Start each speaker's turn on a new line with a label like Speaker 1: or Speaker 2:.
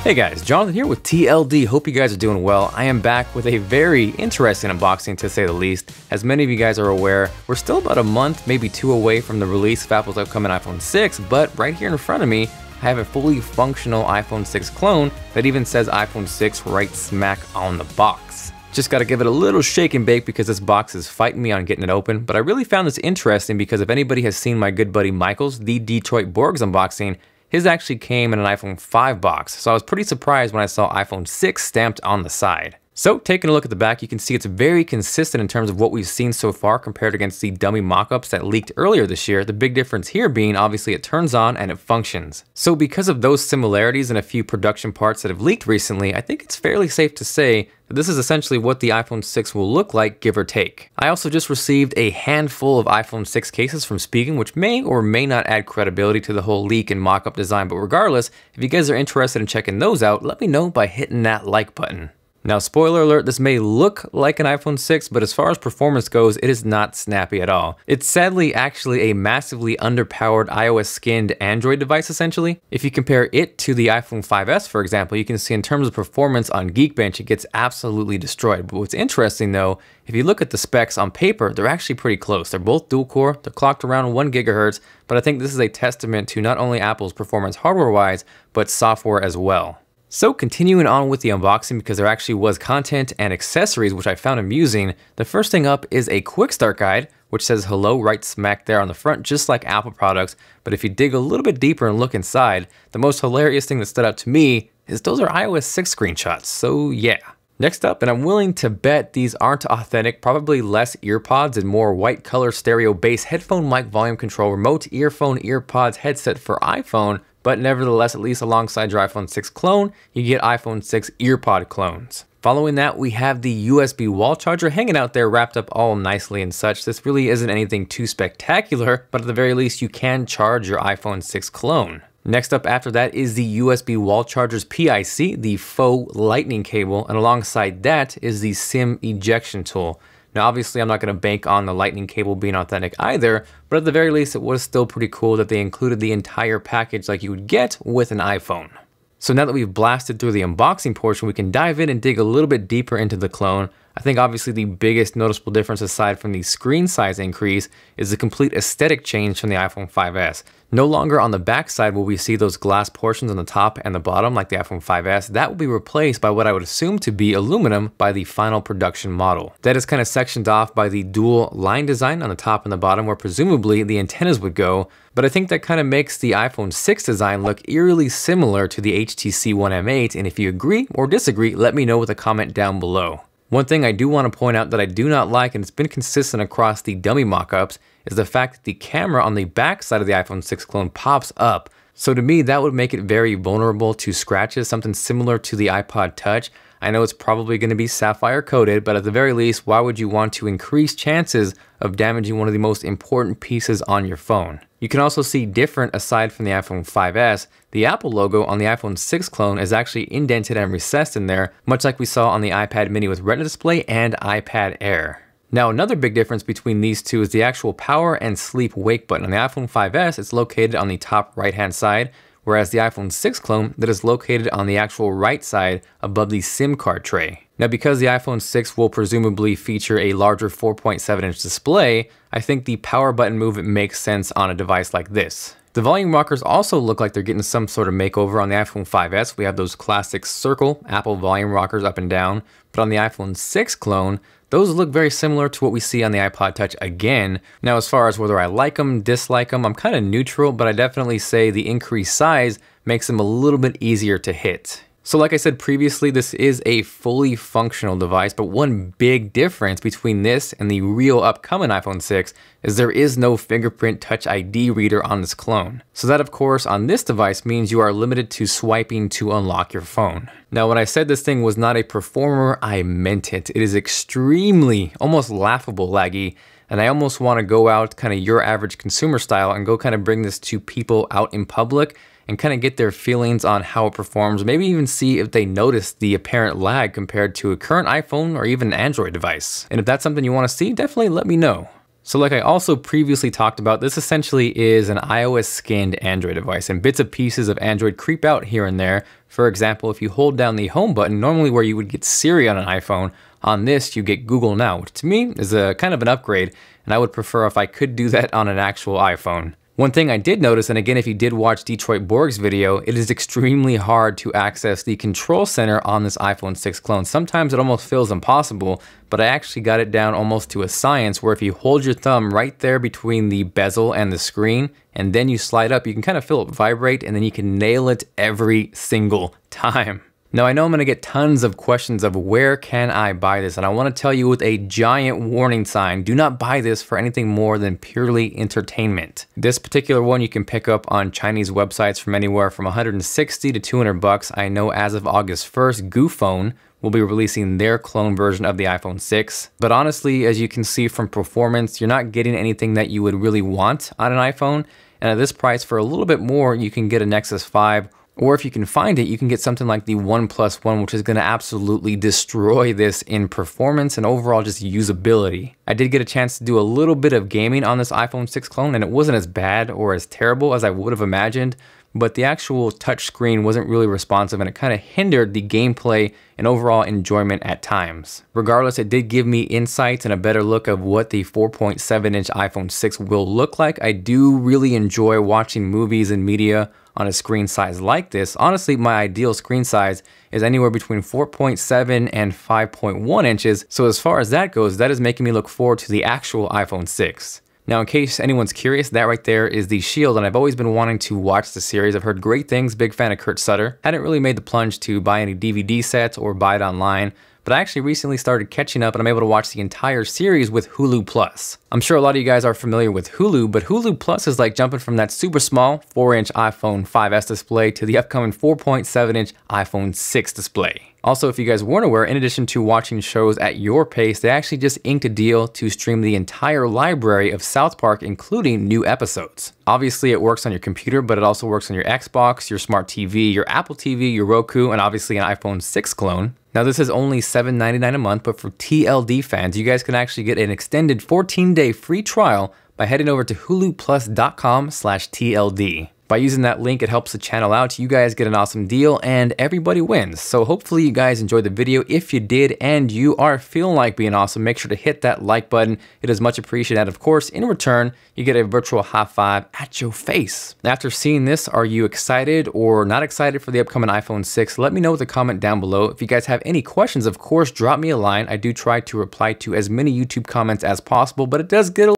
Speaker 1: Hey guys, Jonathan here with TLD. Hope you guys are doing well. I am back with a very interesting unboxing to say the least. As many of you guys are aware, we're still about a month, maybe two away from the release of Apple's upcoming iPhone 6, but right here in front of me, I have a fully functional iPhone 6 clone that even says iPhone 6 right smack on the box. Just gotta give it a little shake and bake because this box is fighting me on getting it open, but I really found this interesting because if anybody has seen my good buddy Michael's The Detroit Borgs unboxing, his actually came in an iPhone 5 box, so I was pretty surprised when I saw iPhone 6 stamped on the side. So taking a look at the back, you can see it's very consistent in terms of what we've seen so far compared against the dummy mock-ups that leaked earlier this year, the big difference here being obviously it turns on and it functions. So because of those similarities and a few production parts that have leaked recently, I think it's fairly safe to say that this is essentially what the iPhone 6 will look like, give or take. I also just received a handful of iPhone 6 cases from Spigen, which may or may not add credibility to the whole leak and mock-up design, but regardless, if you guys are interested in checking those out, let me know by hitting that like button. Now, spoiler alert, this may look like an iPhone 6, but as far as performance goes, it is not snappy at all. It's sadly actually a massively underpowered iOS skinned Android device essentially. If you compare it to the iPhone 5S, for example, you can see in terms of performance on Geekbench, it gets absolutely destroyed. But what's interesting though, if you look at the specs on paper, they're actually pretty close. They're both dual core, they're clocked around 1 GHz, but I think this is a testament to not only Apple's performance hardware-wise, but software as well. So continuing on with the unboxing, because there actually was content and accessories which I found amusing, the first thing up is a quick start guide, which says hello right smack there on the front, just like Apple products. But if you dig a little bit deeper and look inside, the most hilarious thing that stood out to me is those are iOS 6 screenshots, so yeah. Next up, and I'm willing to bet these aren't authentic, probably less earpods and more white color stereo bass headphone mic volume control remote earphone earpods headset for iPhone, but nevertheless, at least alongside your iPhone 6 clone, you get iPhone 6 earpod clones. Following that, we have the USB wall charger hanging out there wrapped up all nicely and such. This really isn't anything too spectacular, but at the very least, you can charge your iPhone 6 clone. Next up after that is the USB wall charger's PIC, the faux lightning cable, and alongside that is the SIM ejection tool. Now obviously I'm not going to bank on the lightning cable being authentic either, but at the very least it was still pretty cool that they included the entire package like you would get with an iPhone. So now that we've blasted through the unboxing portion, we can dive in and dig a little bit deeper into the clone. I think obviously the biggest noticeable difference aside from the screen size increase is the complete aesthetic change from the iPhone 5S. No longer on the back side will we see those glass portions on the top and the bottom like the iPhone 5S. That will be replaced by what I would assume to be aluminum by the final production model. That is kind of sectioned off by the dual line design on the top and the bottom where presumably the antennas would go, but I think that kind of makes the iPhone 6 design look eerily similar to the HTC One M8, and if you agree or disagree, let me know with a comment down below. One thing I do want to point out that I do not like, and it's been consistent across the dummy mock-ups, is the fact that the camera on the back side of the iPhone 6 clone pops up. So to me, that would make it very vulnerable to scratches, something similar to the iPod Touch. I know it's probably going to be sapphire coated, but at the very least, why would you want to increase chances of damaging one of the most important pieces on your phone? You can also see different aside from the iPhone 5S, the Apple logo on the iPhone 6 clone is actually indented and recessed in there, much like we saw on the iPad mini with Retina display and iPad Air. Now another big difference between these two is the actual power and sleep wake button. On the iPhone 5S, it's located on the top right hand side, whereas the iPhone 6 clone that is located on the actual right side above the SIM card tray. Now because the iPhone 6 will presumably feature a larger 4.7-inch display, I think the power button movement makes sense on a device like this. The volume rockers also look like they're getting some sort of makeover on the iPhone 5S. We have those classic circle Apple volume rockers up and down, but on the iPhone 6 clone, those look very similar to what we see on the iPod Touch again. Now as far as whether I like them, dislike them, I'm kind of neutral, but I definitely say the increased size makes them a little bit easier to hit. So like I said previously, this is a fully functional device, but one big difference between this and the real upcoming iPhone 6 is there is no fingerprint Touch ID reader on this clone. So that of course on this device means you are limited to swiping to unlock your phone. Now when I said this thing was not a performer, I meant it. It is extremely, almost laughable laggy, and I almost want to go out kind of your average consumer style and go kind of bring this to people out in public and kind of get their feelings on how it performs, maybe even see if they notice the apparent lag compared to a current iPhone or even Android device. And if that's something you want to see, definitely let me know. So like I also previously talked about, this essentially is an iOS skinned Android device, and bits and pieces of Android creep out here and there. For example, if you hold down the home button, normally where you would get Siri on an iPhone, on this you get Google Now, which to me is a kind of an upgrade, and I would prefer if I could do that on an actual iPhone. One thing I did notice, and again if you did watch Detroit Borg's video, it is extremely hard to access the control center on this iPhone 6 clone. Sometimes it almost feels impossible, but I actually got it down almost to a science where if you hold your thumb right there between the bezel and the screen, and then you slide up, you can kind of feel it vibrate, and then you can nail it every single time. Now I know I'm going to get tons of questions of where can I buy this, and I want to tell you with a giant warning sign, do not buy this for anything more than purely entertainment. This particular one you can pick up on Chinese websites from anywhere from 160 to 200 bucks. I know as of August 1st, Goophone will be releasing their clone version of the iPhone 6. But honestly, as you can see from performance, you're not getting anything that you would really want on an iPhone. And at this price, for a little bit more, you can get a Nexus 5. Or if you can find it, you can get something like the OnePlus One, which is going to absolutely destroy this in performance and overall just usability. I did get a chance to do a little bit of gaming on this iPhone 6 clone, and it wasn't as bad or as terrible as I would have imagined, but the actual touch screen wasn't really responsive, and it kind of hindered the gameplay and overall enjoyment at times. Regardless, it did give me insights and a better look of what the 4.7-inch iPhone 6 will look like. I do really enjoy watching movies and media on a screen size like this. Honestly, my ideal screen size is anywhere between 4.7 and 5.1 inches. So as far as that goes, that is making me look forward to the actual iPhone 6. Now, in case anyone's curious, that right there is the Shield, and I've always been wanting to watch the series. I've heard great things, big fan of Kurt Sutter. Hadn't really made the plunge to buy any DVD sets or buy it online, but I actually recently started catching up and I'm able to watch the entire series with Hulu Plus. I'm sure a lot of you guys are familiar with Hulu, but Hulu Plus is like jumping from that super small 4-inch iPhone 5S display to the upcoming 4.7-inch iPhone 6 display. Also, if you guys weren't aware, in addition to watching shows at your pace, they actually just inked a deal to stream the entire library of South Park, including new episodes. Obviously, it works on your computer, but it also works on your Xbox, your smart TV, your Apple TV, your Roku, and obviously an iPhone 6 clone. Now, this is only $7.99 a month, but for TLD fans, you guys can actually get an extended 14-day free trial by heading over to huluplus.com/TLD. By using that link, it helps the channel out. You guys get an awesome deal and everybody wins. So hopefully you guys enjoyed the video. If you did and you are feeling like being awesome, make sure to hit that like button. It is much appreciated. And of course, in return, you get a virtual high five at your face. After seeing this, are you excited or not excited for the upcoming iPhone 6? Let me know with a comment down below. If you guys have any questions, of course, drop me a line. I do try to reply to as many YouTube comments as possible, but it does get a